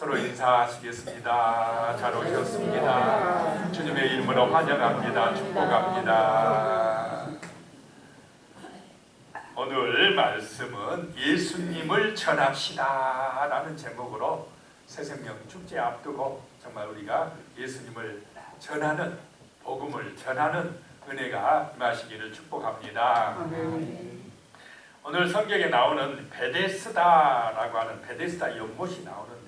서로 인사하시겠습니다. 잘 오셨습니다. 주님의 이름으로 환영합니다. 축복합니다. 오늘 말씀은 예수님을 전합시다 라는 제목으로 새생명 축제 앞두고 정말 우리가 예수님을 전하는, 복음을 전하는 은혜가 임하시기를 축복합니다. 오늘 성경에 나오는 베데스다라고 하는 베데스다 연못이 나오는데요,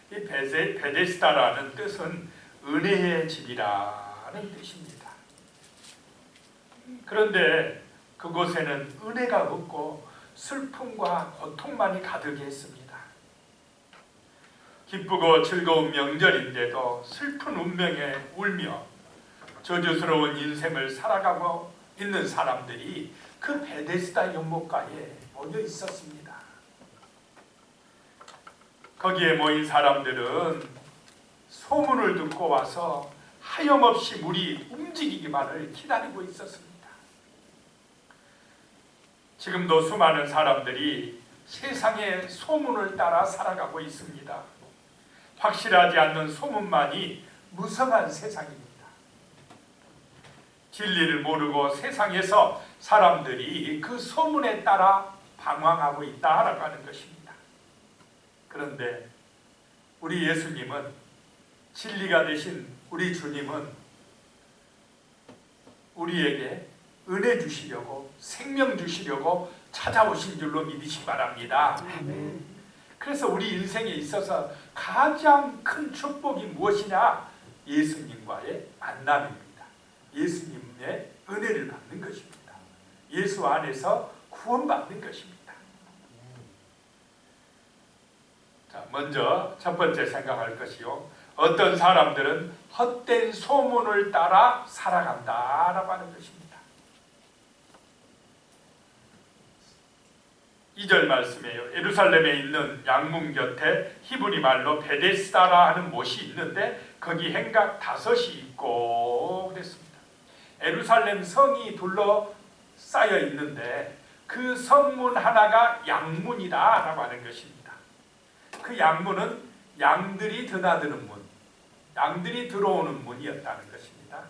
이 베데스다라는 뜻은 은혜의 집이라는 뜻입니다. 그런데 그곳에는 은혜가 없고 슬픔과 고통만이 가득했습니다. 기쁘고 즐거운 명절인데도 슬픈 운명에 울며 저주스러운 인생을 살아가고 있는 사람들이 그 베데스다 연못가에 모여 있었습니다. 거기에 모인 사람들은 소문을 듣고 와서 하염없이 물이 움직이기만을 기다리고 있었습니다. 지금도 수많은 사람들이 세상의 소문을 따라 살아가고 있습니다. 확실하지 않는 소문만이 무성한 세상입니다. 진리를 모르고 세상에서 사람들이 그 소문에 따라 방황하고 있다라고 하는 것입니다. 그런데 우리 예수님은, 진리가 되신 우리 주님은 우리에게 은혜 주시려고, 생명 주시려고 찾아오신 줄로 믿으시기 바랍니다. 그래서 우리 인생에 있어서 가장 큰 축복이 무엇이냐? 예수님과의 만남입니다. 예수님의 은혜를 받는 것입니다. 예수 안에서 구원받는 것입니다. 자, 먼저 첫 번째 생각할 것이요, 어떤 사람들은 헛된 소문을 따라 살아간다라고 하는 것입니다. 2절 말씀이에요. 예루살렘에 있는 양문 곁에 히브리 말로 베데스다라 하는 못이 있는데 거기 행각 5이 있고 그랬습니다. 예루살렘 성이 둘러싸여 있는데 그 성문 하나가 양문이다 라고 하는 것입니다. 그 양문은 양들이 드나드는 문, 양들이 들어오는 문이었다는 것입니다.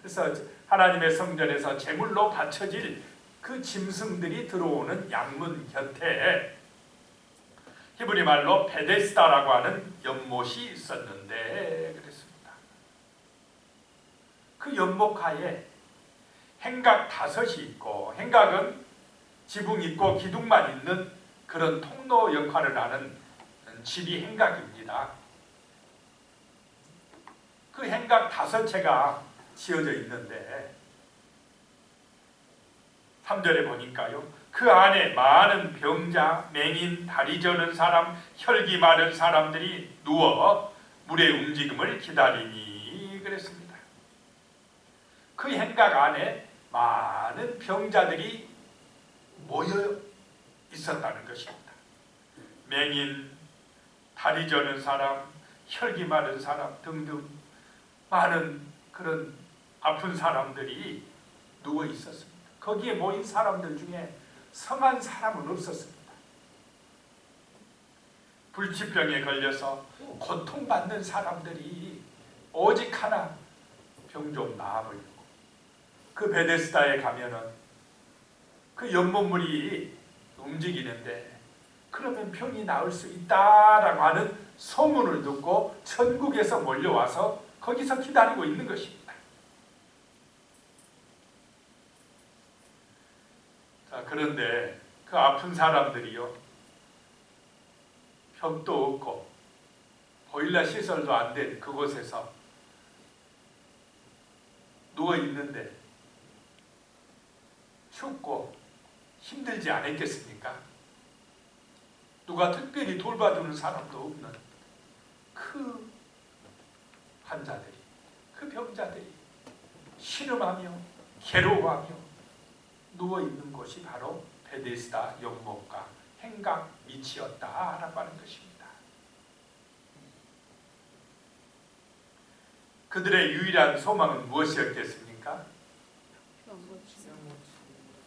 그래서 하나님의 성전에서 제물로 바쳐질 그 짐승들이 들어오는 양문 곁에 히브리 말로 베데스다라고 하는 연못이 있었는데 그랬습니다. 그 연못가에 행각 5이 있고, 행각은 지붕 있고 기둥만 있는 그런 통로 역할을 하는 집이 행각입니다. 그 행각 5채가 지어져 있는데 3절에 보니까요, 그 안에 많은 병자, 맹인, 다리 저는 사람, 혈기 많은 사람들이 누워 물의 움직임을 기다리니 그랬습니다. 그 행각 안에 많은 병자들이 모여 있었다는 것입니다. 맹인, 다리 저는 사람, 혈기 많은 사람 등등 많은 그런 아픈 사람들이 누워 있었습니다. 거기에 모인 사람들 중에 성한 사람은 없었습니다. 불치병에 걸려서 고통받는 사람들이 오직 하나, 병 좀 나아보려고 그 베데스다에 가면은 그 연못물이 움직이는데 그러면 병이 나을 수 있다라고 하는 소문을 듣고 천국에서 몰려와서 거기서 기다리고 있는 것입니다. 자, 그런데 그 아픈 사람들이요, 벽도 없고 보일러 시설도 안 된 그곳에서 누워 있는데 춥고 힘들지 않았겠습니까? 누가 특별히 돌봐주는 사람도 없는 그 환자들이, 그 병자들이 신음하며 괴로워하며 누워있는 곳이 바로 베데스다 연못가 행각 밑이었다라고 하는 것입니다. 그들의 유일한 소망은 무엇이었겠습니까?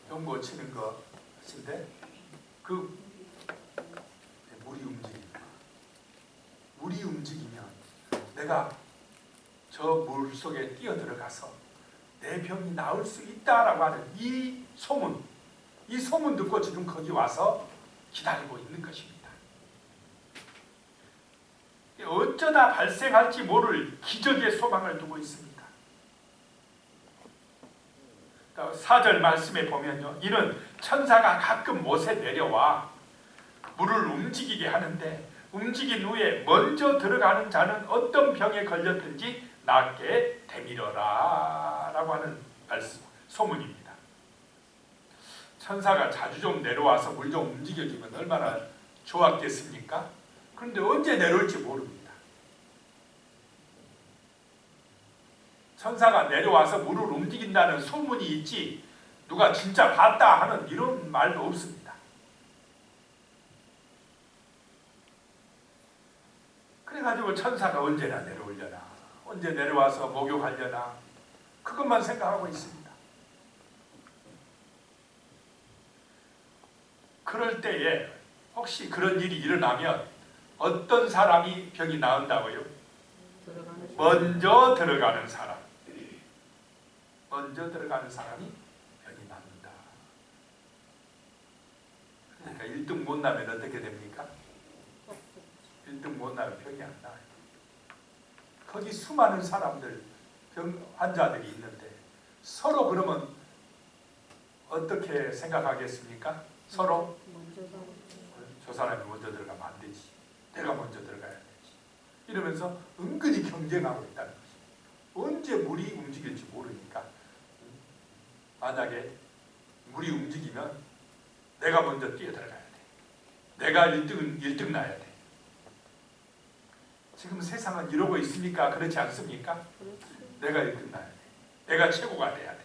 병 고치는 것인데 그 물이 움직인다. 물이 물이 움직이면 내가 저 물속에 뛰어들어가서 내 병이 나을 수 있다라고 하는 이 소문 듣고 지금 거기 와서 기다리고 있는 것입니다. 어쩌다 발생할지 모를 기적의 소망을 두고 있습니다. 4절 말씀에 보면요, 이는 천사가 가끔 못에 내려와 물을 움직이게 하는데 움직인 후에 먼저 들어가는 자는 어떤 병에 걸렸든지 낫게 되밀어라 라고 하는 말씀, 소문입니다. 천사가 자주 좀 내려와서 물 좀 움직여주면 얼마나 좋았겠습니까? 그런데 언제 내려올지 모릅니다. 천사가 내려와서 물을 움직인다는 소문이 있지 누가 진짜 봤다 하는 이런 말도 없습니다. 그래가지고 천사가 언제나 내려오려나, 언제 내려와서 목욕하려나, 그것만 생각하고 있습니다. 그럴 때에 혹시 그런 일이 일어나면 어떤 사람이 병이 나은다고요? 먼저 들어가는 사람. 먼저 들어가는 사람이 병이 낫는다. 그러니까 1등 못 나면 어떻게 됩니까? 1등 못 나면 병이 안 나요. 거기 수많은 사람들, 병 환자들이 있는데 서로 그러면 어떻게 생각하겠습니까? 서로 저 사람이 먼저 들어가면 안 되지, 내가 먼저 들어가야 되지, 이러면서 은근히 경쟁하고 있다는 거죠. 언제 물이 움직일지 모르니까 만약에 물이 움직이면 내가 먼저 뛰어들어가야 돼. 내가 1등 나야 돼. 지금 세상은 이러고 있습니까? 그렇지 않습니까? 내가 1등 나야 돼. 내가 최고가 돼야 돼.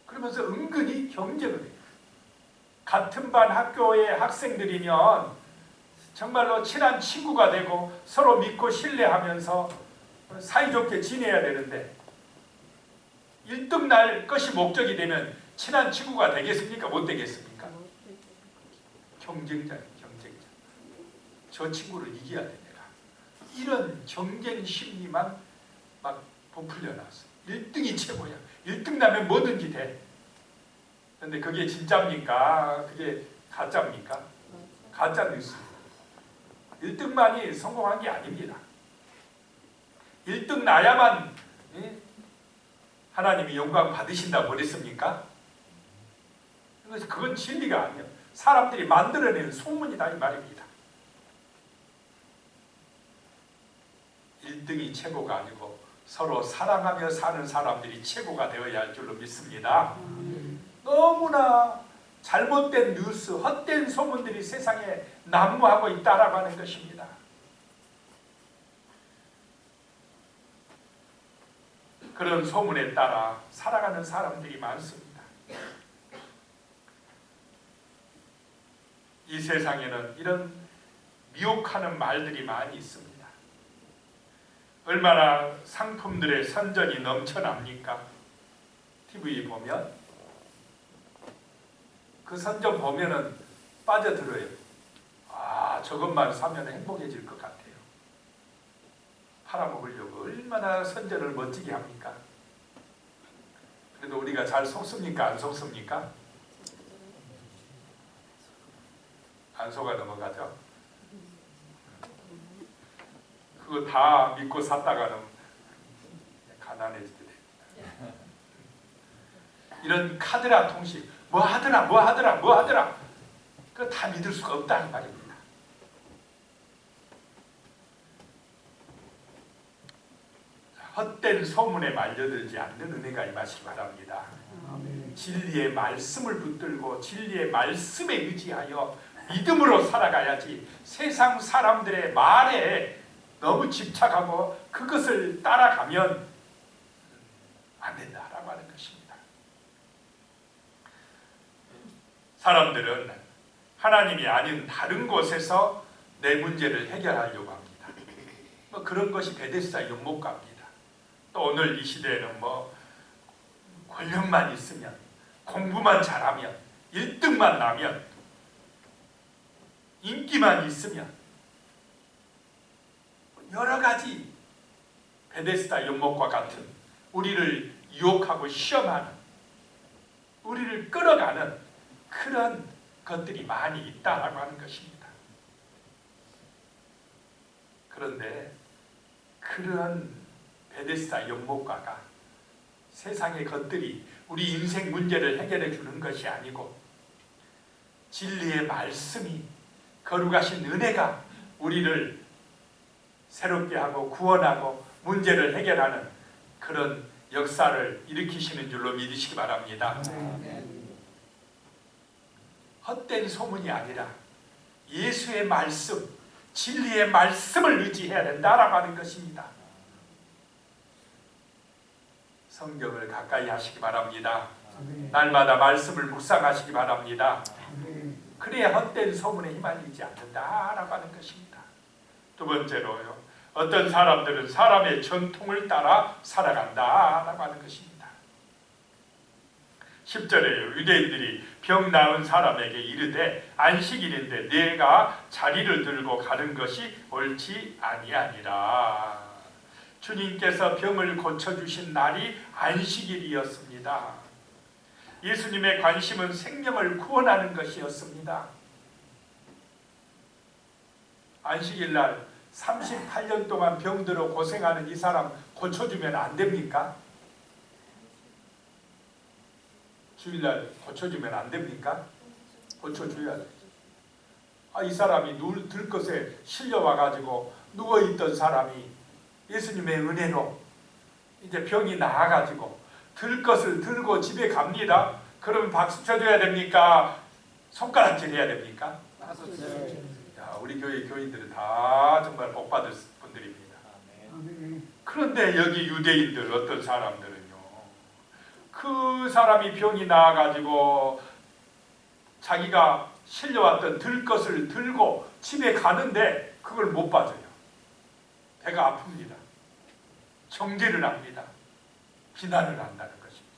그러면서 은근히 경쟁을 해요. 같은 반 학교의 학생들이면 정말로 친한 친구가 되고 서로 믿고 신뢰하면서 사이좋게 지내야 되는데 1등 날 것이 목적이 되면 친한 친구가 되겠습니까? 못 되겠습니까? 경쟁자예요, 경쟁자. 저 친구를 이겨야 돼, 내가. 이런 경쟁 심리만 막 부풀려 놨어. 1등이 최고야. 1등 나면 뭐든지 돼. 근데 그게 진짜입니까? 그게 가짜입니까? 가짜 뉴스. 1등만이 성공한 게 아닙니다. 1등 나야만 하나님이 영광 받으신다고 그랬습니까? 그건 진리가 아니에요. 사람들이 만들어내는 소문이다 이 말입니다. 1등이 최고가 아니고 서로 사랑하며 사는 사람들이 최고가 되어야 할 줄로 믿습니다. 너무나 잘못된 뉴스, 헛된 소문들이 세상에 난무하고 있다라고 하는 것입니다. 그런 소문에 따라 살아가는 사람들이 많습니다. 이 세상에는 이런 미혹하는 말들이 많이 있습니다. 얼마나 상품들의 선전이 넘쳐납니까? TV 보면 그 선전 보면은 빠져들어요. 아, 저것만 사면 행복해질 것 같아요. 팔아먹으려고 얼마나 선전을 멋지게 합니까? 그래도 우리가 잘 속습니까? 안 속습니까? 안 속아 넘어가죠. 그거 다 믿고 샀다가는 가난해지게 됩니다. 이런 카드라 통신, 뭐 하더라 그거 다 믿을 수가 없다는 말입니다. 헛된 소문에 말려들지 않는 은혜가 임하시기 바랍니다. 진리의 말씀을 붙들고 진리의 말씀에 의지하여 믿음으로 살아가야지 세상 사람들의 말에 너무 집착하고 그것을 따라가면 안 된다라고 하는 것입니다. 사람들은 하나님이 아닌 다른 곳에서 내 문제를 해결하려고 합니다. 뭐 그런 것이 베데스다 연못가입니다. 또 오늘 이 시대에는 뭐 권력만 있으면, 공부만 잘하면, 1등만 나면, 인기만 있으면 가지 베데스다 연못과 같은 우리를 유혹하고 시험하는, 우리를 끌어가는 그런 것들이 많이 있다라고 하는 것입니다. 그런데 그런 베데스다 연못과가 세상의 것들이 우리 인생 문제를 해결해 주는 것이 아니고 진리의 말씀이, 거룩하신 은혜가 우리를 새롭게 하고 구원하고 문제를 해결하는 그런 역사를 일으키시는 줄로 믿으시기 바랍니다. 헛된 소문이 아니라 예수의 말씀, 진리의 말씀을 의지해야 된다라고 하는 것입니다. 성경을 가까이 하시기 바랍니다. 날마다 말씀을 묵상하시기 바랍니다. 그래야 헛된 소문에 휘말리지 않는다라고 하는 것입니다. 두 번째로요, 어떤 사람들은 사람의 전통을 따라 살아간다라고 하는 것입니다. 10절에요. 유대인들이 병 나은 사람에게 이르되 안식일인데 내가 자리를 들고 가는 것이 옳지 아니하니라. 주님께서 병을 고쳐주신 날이 안식일이었습니다. 예수님의 관심은 생명을 구원하는 것이었습니다. 안식일날 38년 동안 병들어 고생하는 이 사람 고쳐주면 안 됩니까? 주일날 고쳐주면 안 됩니까? 고쳐줘야 돼. 이 사람이 들것에 실려와가지고 누워있던 사람이 예수님의 은혜로 이제 병이 나아가지고 들것을 들고 집에 갑니다. 그러면 박수 쳐줘야 됩니까? 손가락질 해야 됩니까? 야, 우리 교회 교인들은 다 정말 복받을 분들입니다. 그런데 여기 유대인들 어떤 사람들은요, 그 사람이 병이 나아가지고 자기가 실려왔던 들것을 들고 집에 가는데 그걸 못 봐줘요. 배가 아픕니다. 정죄를 합니다. 비난을 한다는 것입니다.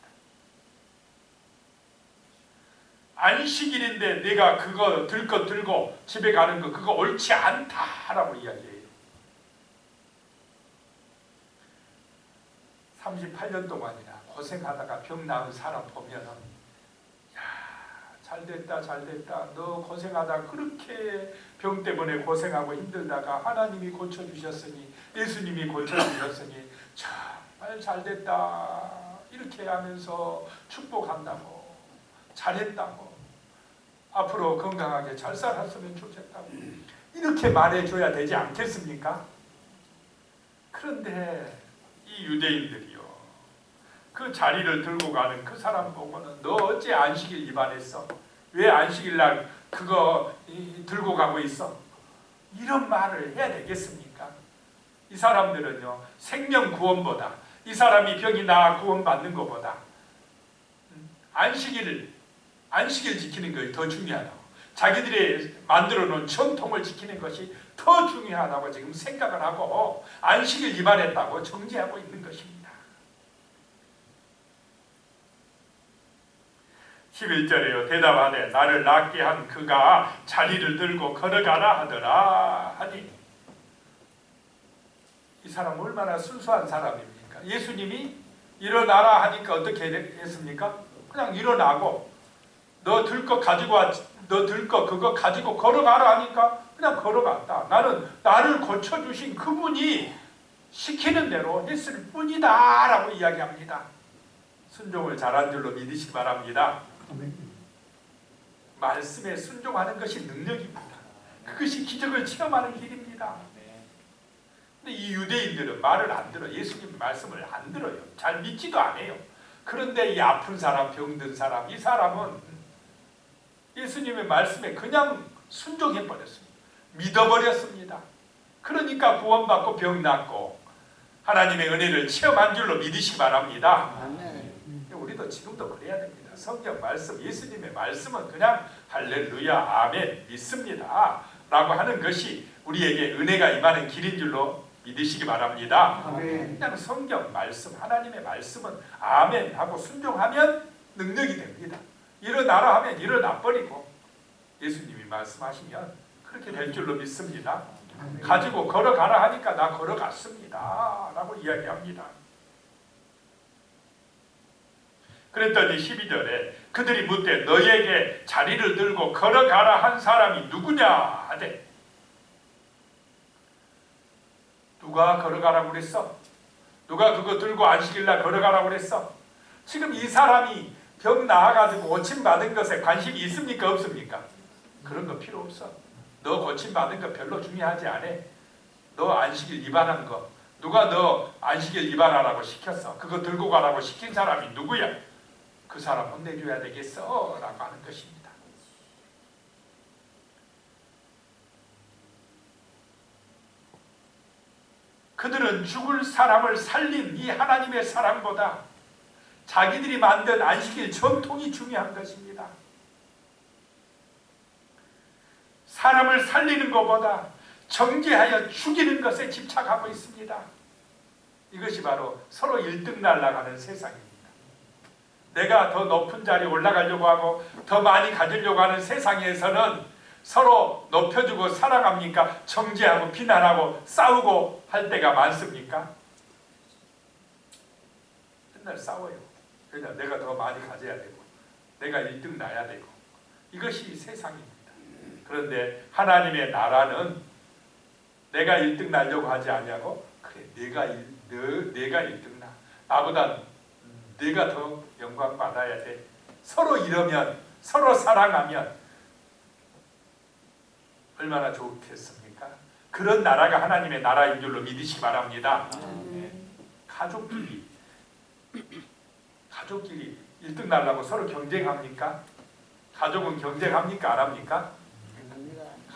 안식일인데 내가 그거 들것 들고 집에 가는 거 그거 옳지 않다라고 이야기해요. 38년 동안이나 고생하다가 병 나은 사람 보면은, 야, 잘됐다 잘됐다, 너 고생하다 그렇게 병 때문에 고생하고 힘들다가 하나님이 고쳐주셨으니, 예수님이 고쳐주셨으니 정말 잘됐다 이렇게 하면서 축복한다고, 잘했다고, 앞으로 건강하게 잘 살았으면 좋겠다고 이렇게 말해줘야 되지 않겠습니까? 그런데 이 유대인들이요, 그 자리를 들고 가는 그 사람 보고는 너 어째 안식일 위반했어? 왜 안식일날 그거 들고 가고 있어? 이런 말을 해야 되겠습니까? 이 사람들은요, 생명 구원보다, 이 사람이 병이 나아 구원받는 것보다 안식일 지키는 것이 더 중요하다고, 자기들이 만들어 놓은 전통을 지키는 것이 더 중요하다고 지금 생각을 하고 안식일 위반했다고 정죄하고 있는 것입니다. 11절에요. 대답하되 나를 낫게 한 그가 자리를 들고 걸어가라 하더라 하니, 이 사람 얼마나 순수한 사람입니까? 예수님이 일어나라 하니까 어떻게 했습니까? 그냥 일어나고, 너 들 것 가지고 와, 너 들 것 그거 가지고 걸어가라 하니까 그냥 걸어갔다. 나는 나를 고쳐주신 그분이 시키는 대로 했을 뿐이다 라고 이야기합니다. 순종을 잘한 줄로 믿으시기 바랍니다. 말씀에 순종하는 것이 능력입니다. 그것이 기적을 체험하는 길입니다. 근데 이 유대인들은 말을 안 들어요. 예수님 말씀을 안 들어요. 잘 믿지도 않아요. 그런데 이 아픈 사람, 병든 사람, 이 사람은 예수님의 말씀에 그냥 순종해버렸습니다. 믿어버렸습니다. 그러니까 구원받고 병 낫고 하나님의 은혜를 체험한 줄로 믿으시기 바랍니다. 우리도 지금도 그래야 됩니다. 성경 말씀, 예수님의 말씀은 그냥 할렐루야, 아멘, 믿습니다 라고 하는 것이 우리에게 은혜가 임하는 길인 줄로 믿으시기 바랍니다. 그냥 성경 말씀, 하나님의 말씀은 아멘 하고 순종하면 능력이 됩니다. 일어나라 하면 일어나 버리고 예수님이 말씀하시면 그렇게 될 줄로 믿습니다. 가지고 걸어가라 하니까 나 걸어갔습니다 라고 이야기합니다. 그랬더니 12절에 그들이 묻되 너에게 자리를 들고 걸어가라 한 사람이 누구냐 하되, 누가 걸어가라고 그랬어? 누가 그거 들고 안식일날 걸어가라고 그랬어? 지금 이 사람이 병 나아가지고 고침받은 것에 관심이 있습니까? 없습니까? 그런 거 필요 없어. 너 고침받은 거 별로 중요하지 않아. 너 안식일 위반한 거, 누가 너 안식일 위반하라고 시켰어? 그거 들고 가라고 시킨 사람이 누구야? 그 사람 혼내줘야 되겠어 라고 하는 것입니다. 그들은 죽을 사람을 살린 이 하나님의 사랑보다 자기들이 만든 안식일 전통이 중요한 것입니다. 사람을 살리는 것보다 정죄하여 죽이는 것에 집착하고 있습니다. 이것이 바로 서로 1등 날아가는 세상입니다. 내가 더 높은 자리에 올라가려고 하고 더 많이 가지려고 하는 세상에서는 서로 높여주고 사랑합니까? 정죄하고 비난하고 싸우고 할 때가 많습니까? 맨날 싸워요. 그냥 내가 더 많이 가져야 되고 내가 1등 나야 되고, 이것이 세상입니다. 그런데 하나님의 나라는 내가 1등 나려고 하지 않냐고? 그래, 내가 1등 나. 나보다 내가 더 영광 받아야 돼. 서로 이러면, 서로 사랑하면 얼마나 좋겠습니까? 그런 나라가 하나님의 나라인 줄로 믿으시기 바랍니다. 가족끼리 1등 나려고 서로 경쟁합니까? 가족은 경쟁합니까? 안 합니까?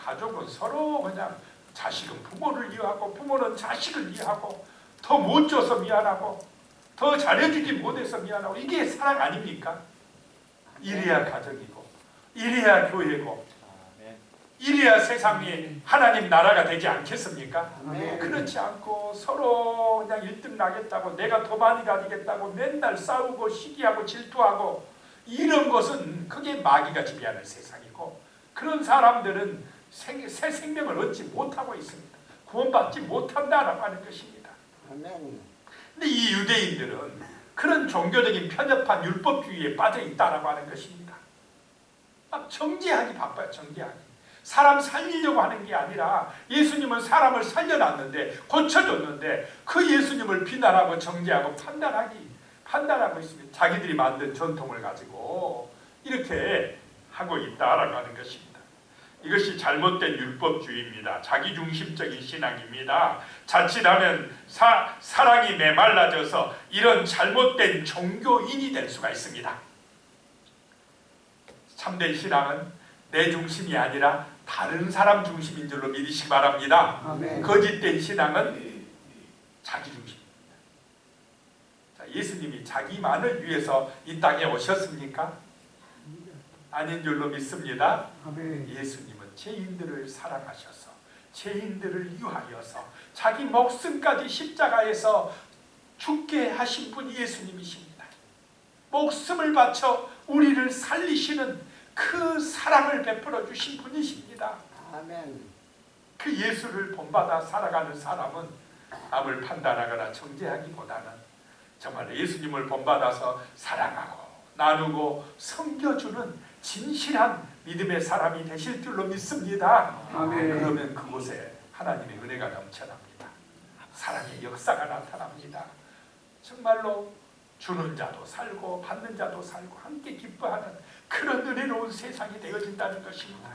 가족은 서로 그냥, 자식은 부모를 이해하고 부모는 자식을 이해하고, 더 못 줘서 미안하고 더 잘해주지 못해서 미안하고, 이게 사랑 아닙니까? 이래야 가정이고 이래야 교회고 이래야 세상이 하나님 나라가 되지 않겠습니까? 그렇지 않고 서로 그냥 1등 나겠다고, 내가 더 많이 가지겠다고 맨날 싸우고 시기하고 질투하고, 이런 것은 그게 마귀가 지배하는 세상이고, 그런 사람들은 새 생명을 얻지 못하고 있습니다. 구원받지 못한다라고 하는 것입니다. 근데 이 유대인들은 그런 종교적인 편협한 율법주의에 빠져 있다라고 하는 것입니다. 막 정죄하기 바빠요. 정죄하기. 사람 살리려고 하는 게 아니라, 예수님은 사람을 살려놨는데, 고쳐줬는데 그 예수님을 비난하고 정죄하고 판단하고 있습니다. 자기들이 만든 전통을 가지고 이렇게 하고 있다라고 하는 것입니다. 이것이 잘못된 율법주의입니다. 자기중심적인 신앙입니다. 자칫하면 사랑이 메말라져서 이런 잘못된 종교인이 될 수가 있습니다. 참된 신앙은 내 중심이 아니라 다른 사람 중심인 줄로 믿으시기 바랍니다. 거짓된 신앙은 자기 중심입니다. 자, 예수님이 자기만을 위해서 이 땅에 오셨습니까? 아닌 줄로 믿습니다. 예수님은 죄인들을 사랑하셔서, 죄인들을 위하여서 자기 목숨까지 십자가에서 죽게 하신 분이 예수님이십니다. 목숨을 바쳐 우리를 살리시는 그 사랑을 베풀어 주신 분이십니다. 그 예수를 본받아 살아가는 사람은 남을 판단하거나 정죄하기보다는 정말 예수님을 본받아서 사랑하고 나누고 섬겨주는 진실한 믿음의 사람이 되실 줄로 믿습니다. 그러면 그곳에 하나님의 은혜가 넘쳐납니다. 사랑의 역사가 나타납니다. 정말로 주는 자도 살고 받는 자도 살고 함께 기뻐하는 그런 은혜로운 세상이 되어진다는 것입니다.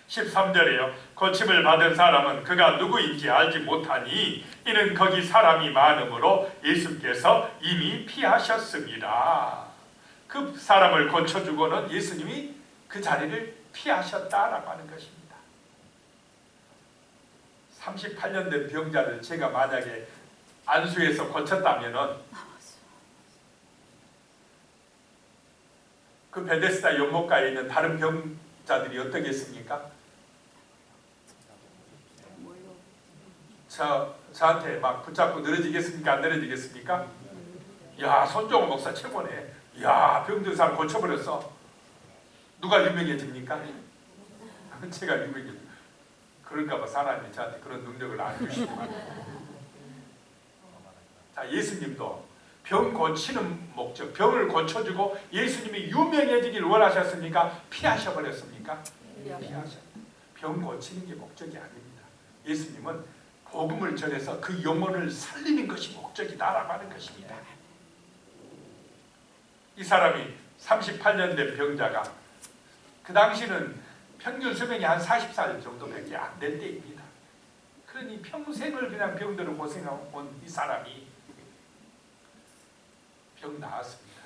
13절에요. 고침을 받은 사람은 그가 누구인지 알지 못하니 이는 거기 사람이 많음으로 예수께서 이미 피하셨습니다. 그 사람을 고쳐주고는 예수님이 그 자리를 피하셨다라고 하는 것입니다. 38년 된 병자를 제가 만약에 안수해서 고쳤다면은 그 베데스다 연못가에 있는 다른 병자들이 어떻겠습니까? 저한테 막 붙잡고 늘어지겠습니까? 안 늘어지겠습니까? 야, 손종호 목사 최고네. 야, 병든 사람 고쳐버렸어. 누가 유명해집니까? 제가 유명해집니다. 그럴까봐 사람이 저한테 그런 능력을 안 주시는 거예요. 자, 예수님도 병 고치는 목적, 병을 고쳐주고 예수님이 유명해지길 원하셨습니까? 피하셔버렸습니까? 피하셨다. 병 고치는 게 목적이 아닙니다. 예수님은 복음을 전해서 그 영혼을 살리는 것이 목적이다라고 하는 것입니다. 이 사람이 38년 된 병자가 그 당시는 평균 수명이 한 40살 정도밖에 안 될 때입니다. 그러니 평생을 그냥 병들어 고생해온 이 사람이 병 나았습니다.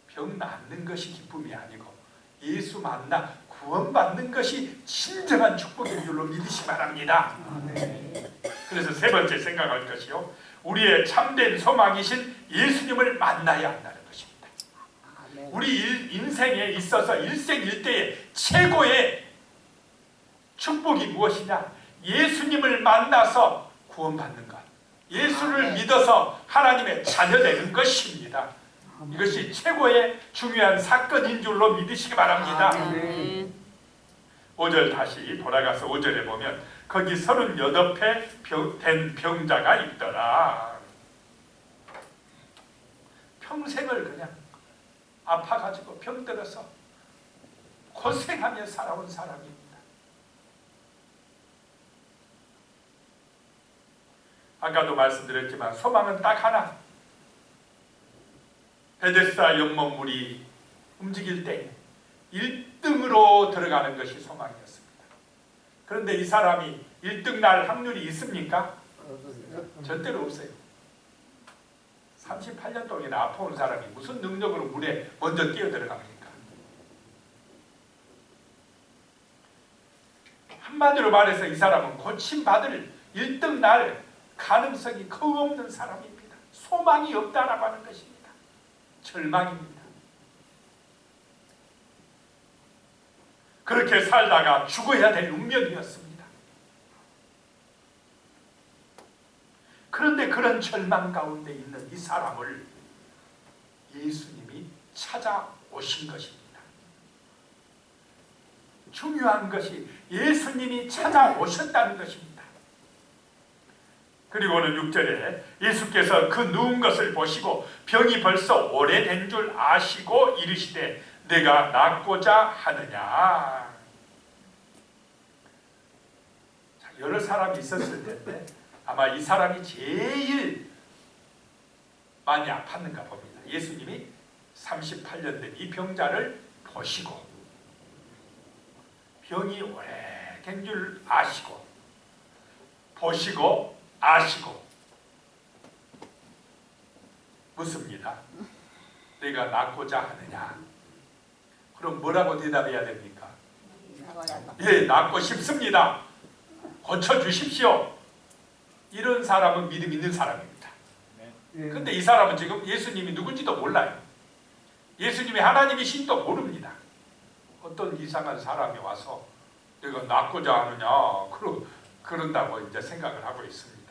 병 낫는 것이 기쁨이 아니고 예수 만나 구원받는 것이 진정한 축복인 줄로 믿으시 바랍니다. 그래서 세 번째 생각할 것이요, 우리의 참된 소망이신 예수님을 만나야 한다는 것입니다. 우리 인생에 있어서 일생일대의 최고의 축복이 무엇이냐? 예수님을 만나서 구원받는 것, 예수를 믿어서 하나님의 자녀 되는 것입니다. 이것이 최고의 중요한 사건인 줄로 믿으시기 바랍니다. 5절 다시 돌아가서 5절에 보면 거기 38회 된 병자가 있더라. 평생을 그냥 아파가지고 병들어서 고생하며 살아온 사람입니다. 아까도 말씀드렸지만 소망은 딱 하나, 베데스다 연못물이 움직일 때 1등으로 들어가는 것이 소망이었습니다. 그런데 이 사람이 1등 날 확률이 있습니까? 절대로 없어요. 38년 동안 아파온 사람이 무슨 능력으로 물에 먼저 뛰어들어갑니까? 한마디로 말해서 이 사람은 고침받을 1등 날 가능성이 거의 없는 사람입니다. 소망이 없다라고 하는 것입니다. 절망입니다. 그렇게 살다가 죽어야 될 운명이었습니다. 그런데 그런 절망 가운데 있는 이 사람을 예수님이 찾아오신 것입니다. 중요한 것이 예수님이 찾아오셨다는 것입니다. 그리고는 6절에 예수께서 그 누운 것을 보시고 병이 벌써 오래된 줄 아시고 이르시되 내가 낫고자 하느냐. 자, 여러 사람이 있었을 텐데 아마 이 사람이 제일 많이 아팠는가 봅니다. 예수님이 38년 된 이 병자를 보시고 병이 오래된 줄 아시고 보시고 아시고 묻습니다. 내가 낫고자 하느냐? 그럼 뭐라고 대답해야 됩니까? 예, 낫고 싶습니다. 고쳐주십시오. 이런 사람은 믿음 있는 사람입니다. 그런데 이 사람은 지금 예수님이 누군지도 몰라요. 예수님이 하나님이신지도 모릅니다. 어떤 이상한 사람이 와서 내가 낫고자 하느냐 그런다고 이제 생각을 하고 있습니다.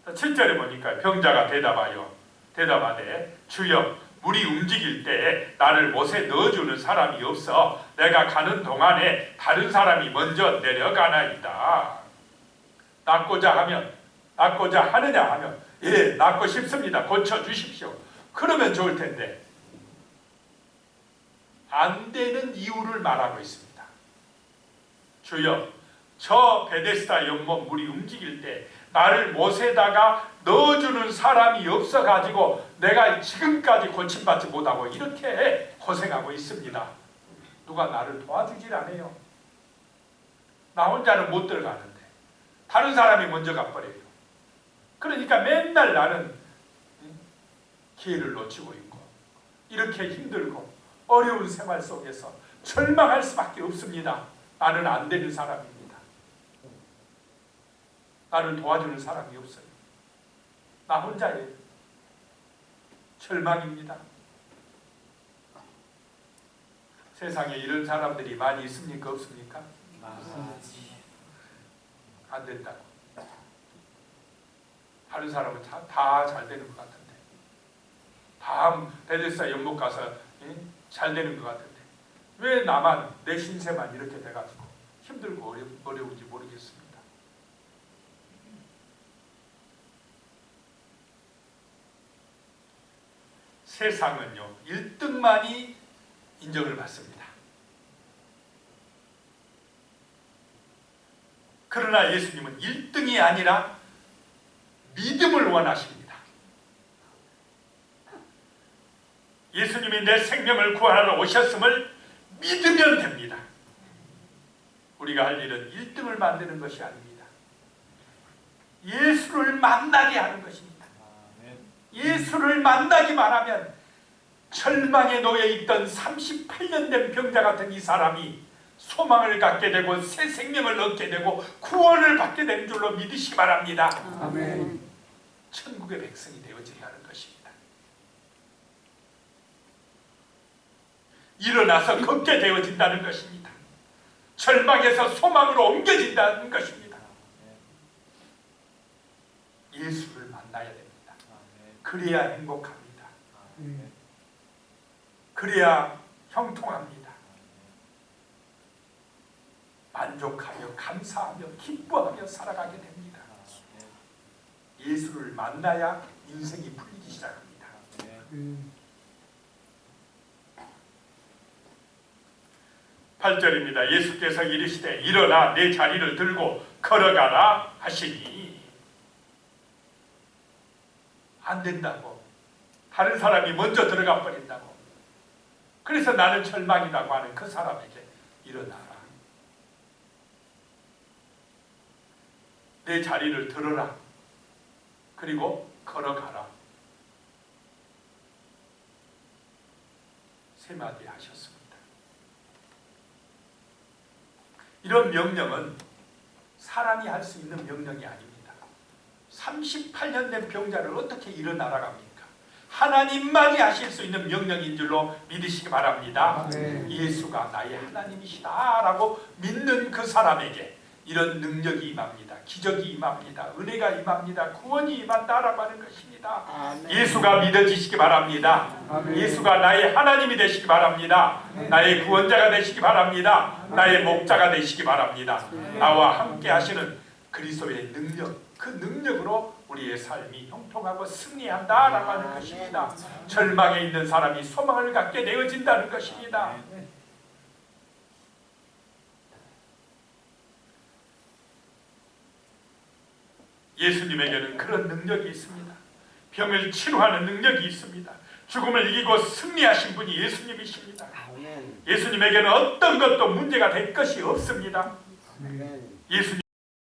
7절에 보니까 병자가 대답하되 주여 물이 움직일 때 나를 못에 넣어주는 사람이 없어 내가 가는 동안에 다른 사람이 먼저 내려가나이다. 낫고자 하느냐 하면 예, 낫고 싶습니다. 고쳐주십시오. 그러면 좋을 텐데 안 되는 이유를 말하고 있습니다. 주여 저 베데스다 연못 물이 움직일 때 나를 못에다가 넣어주는 사람이 없어가지고 내가 지금까지 고침받지 못하고 이렇게 고생하고 있습니다. 누가 나를 도와주질 않아요. 나 혼자는 못 들어가는데 다른 사람이 먼저 가버려요. 그러니까 맨날 나는 기회를 놓치고 있고 이렇게 힘들고 어려운 생활 속에서 절망할 수밖에 없습니다. 나는 안 되는 사람입니다. 나를 도와주는 사람이 없어요. 나 혼자예요. 절망입니다. 세상에 이런 사람들이 많이 있습니까? 없습니까? 안 된다고. 다른 사람은 다 잘 되는 것 같은데 다음 베데스다 연못 가서 잘 되는 것 같은데 왜 나만, 내 신세만 이렇게 돼가지고 힘들고 어려운지 모르겠습니다. 세상은요 1등만이 인정을 받습니다. 그러나 예수님은 1등이 아니라 믿음을 원하십니다. 예수님이 내 생명을 구하러 오셨음을 믿으면 됩니다. 우리가 할 일은 1등을 만드는 것이 아닙니다. 예수를 만나게 하는 것입니다. 예수를 만나기만 하면 절망에 놓여 있던 38년 된 병자 같은 이 사람이 소망을 갖게 되고 새 생명을 얻게 되고 구원을 받게 되는 줄로 믿으시기 바랍니다. 아멘. 천국의 백성이 되어진다는 것입니다. 일어나서 걷게 되어진다는 것입니다. 절망에서 소망으로 옮겨진다는 것입니다. 예수를 만나야 됩니다. 그래야 행복합니다. 그래야 형통합니다. 만족하며 감사하며 기뻐하며 살아가게 됩니다. 예수를 만나야 인생이 풀리기 시작합니다. 8절입니다. 예수께서 이르시되 일어나 내 자리를 들고 걸어가라 하시니 안 된다고. 다른 사람이 먼저 들어가 버린다고. 그래서 나는 절망이라고 하는 그 사람에게 일어나라. 내 자리를 들어라. 그리고 걸어가라. 세 마디 하셨습니다. 이런 명령은 사람이 할 수 있는 명령이 아닙니다. 38년 된 병자를 어떻게 일어나라고 합니까? 하나님만이 하실 수 있는 명령인 줄로 믿으시기 바랍니다. 예수가 나의 하나님이시다라고 믿는 그 사람에게 이런 능력이 임합니다. 기적이 임합니다. 은혜가 임합니다. 구원이 임한다라고 하는 것입니다. 아멘. 예수가 믿어지시기 바랍니다. 아멘. 예수가 나의 하나님이 되시기 바랍니다. 나의 구원자가 되시기 바랍니다. 나의 목자가 되시기 바랍니다. 나와 함께 하시는 그리스도의 능력, 그 능력으로 우리의 삶이 형통하고 승리한다라고 하는 것입니다. 절망에 있는 사람이 소망을 갖게 되어진다는 것입니다. 예수님에게는 그런 능력이 있습니다. 병을 치료하는 능력이 있습니다. 죽음을 이기고 승리하신 분이 예수님이십니다. 예수님에게는 어떤 것도 문제가 될 것이 없습니다. 예수님